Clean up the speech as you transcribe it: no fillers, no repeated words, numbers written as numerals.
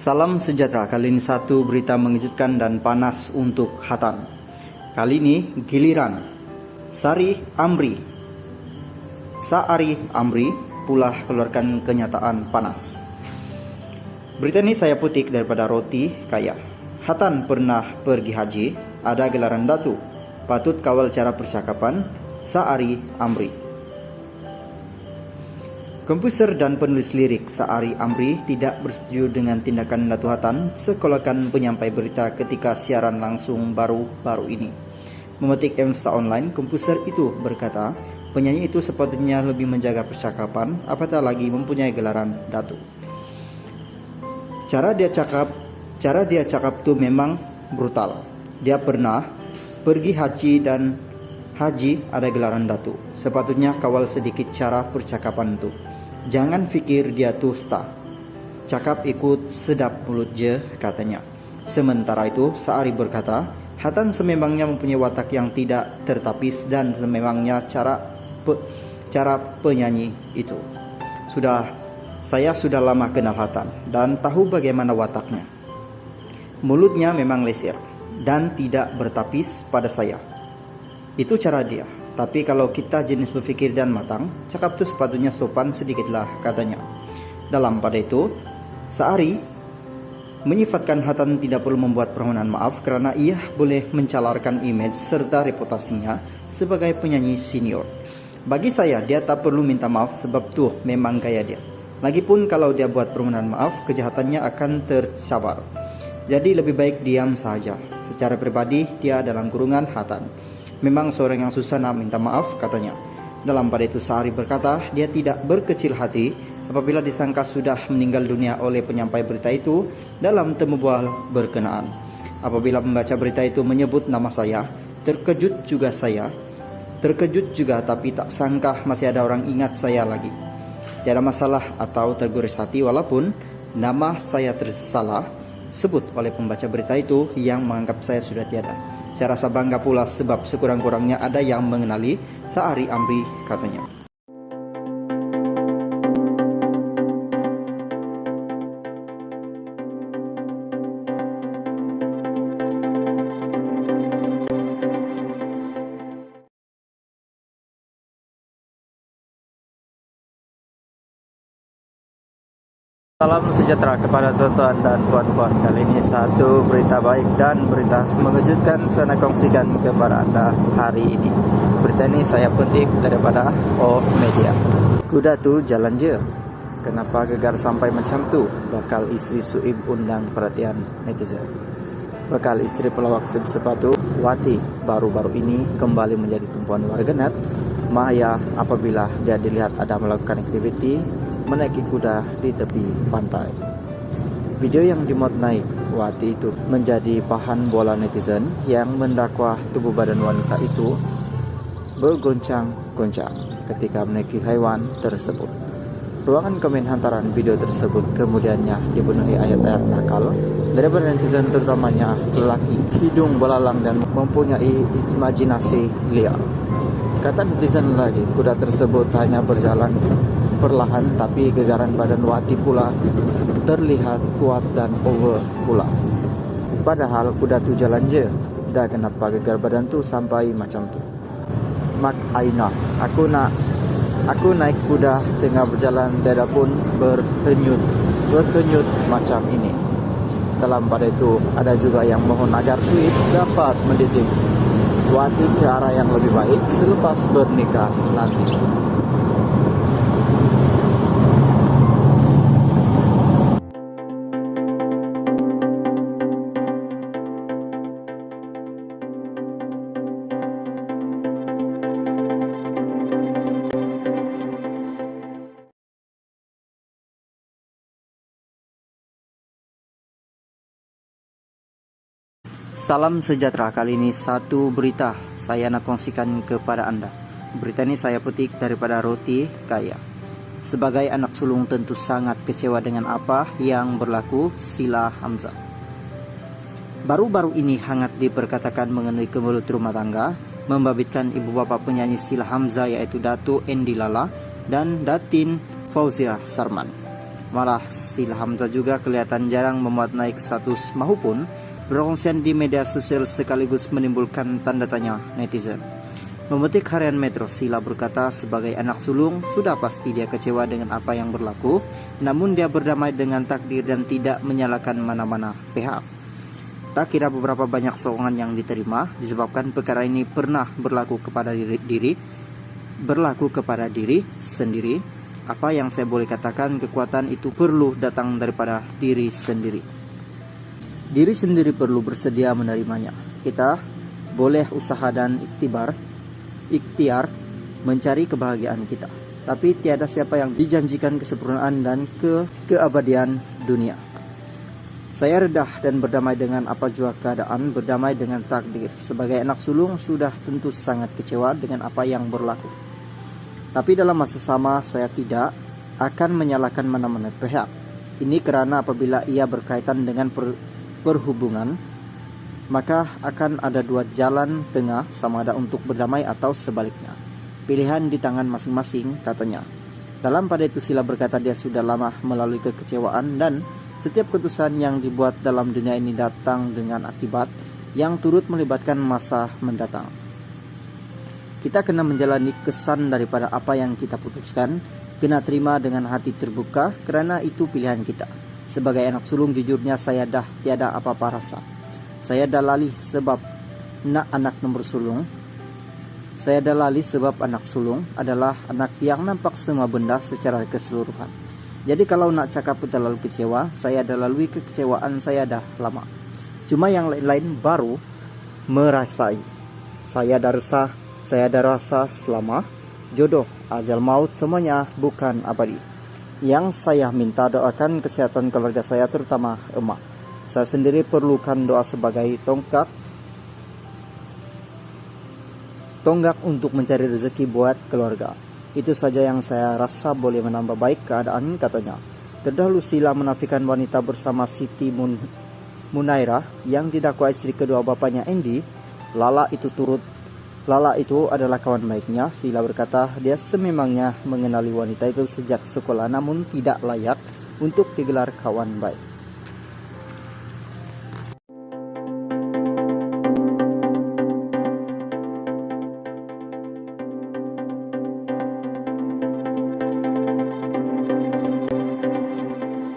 Salam sejahtera, kali ini satu berita mengejutkan dan panas untuk Hatan. Kali ini giliran Sa'ari Amri pula keluarkan kenyataan panas. Berita ini saya petik daripada Roti Kaya. Hatan pernah pergi haji, ada gelaran datu, patut kawal cara percakapan Sa'ari Amri. Komposer dan penulis lirik Sa'ari Amri tidak bersetuju dengan tindakan Datuk Hatan, sekolakan penyampai berita ketika siaran langsung baru-baru ini. Memetik Emsa Online, komposer itu berkata, penyanyi itu sepatutnya lebih menjaga percakapan, apatah lagi mempunyai gelaran Datuk. Cara dia cakap tu memang brutal. Dia pernah pergi haji dan haji ada gelaran Datuk. Sepatutnya kawal sedikit cara percakapan tu. Jangan fikir dia tu star. Cakap ikut sedap mulut je, katanya. Sementara itu, Sa'ari berkata, Hatan sememangnya mempunyai watak yang tidak tertapis dan sememangnya cara penyanyi itu. Saya sudah lama kenal Hatan dan tahu bagaimana wataknya. Mulutnya memang leser dan tidak bertapis pada saya. Itu cara dia. Tapi kalau kita jenis berfikir dan matang, cakap tu sepatutnya sopan sedikitlah, katanya. Dalam pada itu, Sa'ari menyifatkan Hatan tidak perlu membuat permohonan maaf kerana ia boleh mencalarkan imej serta reputasinya sebagai penyanyi senior. Bagi saya, dia tak perlu minta maaf sebab tu memang gaya dia. Lagipun kalau dia buat permohonan maaf, kejahatannya akan tercabar. Jadi lebih baik diam saja. Secara pribadi, dia dalam kurungan Hatan. Memang seorang yang susah nak minta maaf, katanya. Dalam pada itu Sa'ari berkata, dia tidak berkecil hati apabila disangka sudah meninggal dunia oleh penyampai berita itu dalam temu bual berkenaan. Apabila membaca berita itu menyebut nama saya, terkejut juga tapi tak sangka masih ada orang ingat saya lagi. Tiada masalah atau tergores hati walaupun nama saya tersalah sebut oleh pembaca berita itu yang menganggap saya sudah tiada. Saya rasa bangga pula sebab sekurang-kurangnya ada yang mengenali Sa'ari Amri, katanya. Salam sejahtera kepada tuan-tuan dan puan-puan. Kali ini satu berita baik dan berita mengejutkan saya nak kongsikan kepada anda hari ini. Berita ini saya petik daripada O Media. Kuda tu jalan je. Kenapa gegar sampai macam tu? Bakal isteri Suib undang perhatian netizen. Bakal isteri pelawak sepatu Wati baru-baru ini kembali menjadi tumpuan warganet Maya apabila dia dilihat ada melakukan aktiviti menaiki kuda di tepi pantai. Video yang dimuat naik Wati itu menjadi bahan bola netizen yang mendakwa tubuh badan wanita itu bergoncang-goncang ketika menaiki haiwan tersebut. Ruangan komen hantaran video tersebut kemudiannya dipenuhi ayat-ayat nakal daripada netizen, terutamanya lelaki hidung belalang dan mempunyai imajinasi liar. Kata netizen lagi, kuda tersebut hanya berjalan perlahan tapi gegaran badan Wati pula terlihat kuat dan over pula. Padahal kuda tu jalan je. Dah kenapa gegar badan tu sampai macam tu? Mak Aina, aku naik kuda tengah berjalan tiada pun berkenyut macam ini. Dalam pada itu ada juga yang mohon agar Suib dapat mendidik Wati ke arah yang lebih baik selepas bernikah nanti. Salam sejahtera, kali ini satu berita saya nak kongsikan kepada anda. Berita ini saya petik daripada Roti Kaya. Sebagai anak sulung tentu sangat kecewa dengan apa yang berlaku Sila Hamzah. Baru-baru ini hangat diperkatakan mengenai kemelut rumah tangga, membabitkan ibu bapa penyanyi Sila Hamzah yaitu Datuk Endi Lala dan Datin Fauzia Sarman. Malah Sila Hamzah juga kelihatan jarang memuat naik status maupun berkongsian di media sosial sekaligus menimbulkan tanda tanya netizen. Memetik harian Metro, Sila berkata sebagai anak sulung sudah pasti dia kecewa dengan apa yang berlaku, namun dia berdamai dengan takdir dan tidak menyalahkan mana-mana pihak. Tak kira beberapa banyak sokongan yang diterima disebabkan perkara ini pernah berlaku kepada diri sendiri. Apa yang saya boleh katakan, kekuatan itu perlu datang daripada diri sendiri. Diri sendiri perlu bersedia menerimanya. Kita boleh usaha dan ikhtiar mencari kebahagiaan kita, tapi tiada siapa yang dijanjikan kesempurnaan dan keabadian dunia. Saya redah dan berdamai dengan apa jua keadaan, berdamai dengan takdir. Sebagai anak sulung sudah tentu sangat kecewa dengan apa yang berlaku. Tapi dalam masa sama saya tidak akan menyalahkan mana-mana pihak. Ini karena apabila ia berkaitan dengan perhubungan, maka akan ada dua jalan tengah, sama ada untuk berdamai atau sebaliknya. Pilihan di tangan masing-masing, katanya. Dalam pada itu Sila berkata dia sudah lama melalui kekecewaan dan setiap keputusan yang dibuat dalam dunia ini datang dengan akibat yang turut melibatkan masa mendatang. Kita kena menjalani kesan daripada apa yang kita putuskan, kena terima dengan hati terbuka kerana itu pilihan kita. Sebagai anak sulung jujurnya saya dah tiada apa-apa rasa. Saya dah lalih sebab anak sulung adalah anak yang nampak semua benda secara keseluruhan. Jadi kalau nak cakap terlalu kecewa, saya dah lalui kekecewaan saya dah lama. Cuma yang lain-lain baru merasai. Saya dah rasa selama jodoh, ajal maut semuanya bukan abadi. Yang saya minta doakan kesehatan keluarga saya, terutama emak. Saya sendiri perlukan doa sebagai tonggak untuk mencari rezeki buat keluarga. Itu saja yang saya rasa boleh menambah baik keadaan, katanya. Terdahulu Sila menafikan wanita bersama Siti Munairah yang didakwa istri kedua bapaknya Andy. Lala itu adalah kawan baiknya. Sila berkata dia sememangnya mengenali wanita itu sejak sekolah, namun tidak layak untuk digelar kawan baik.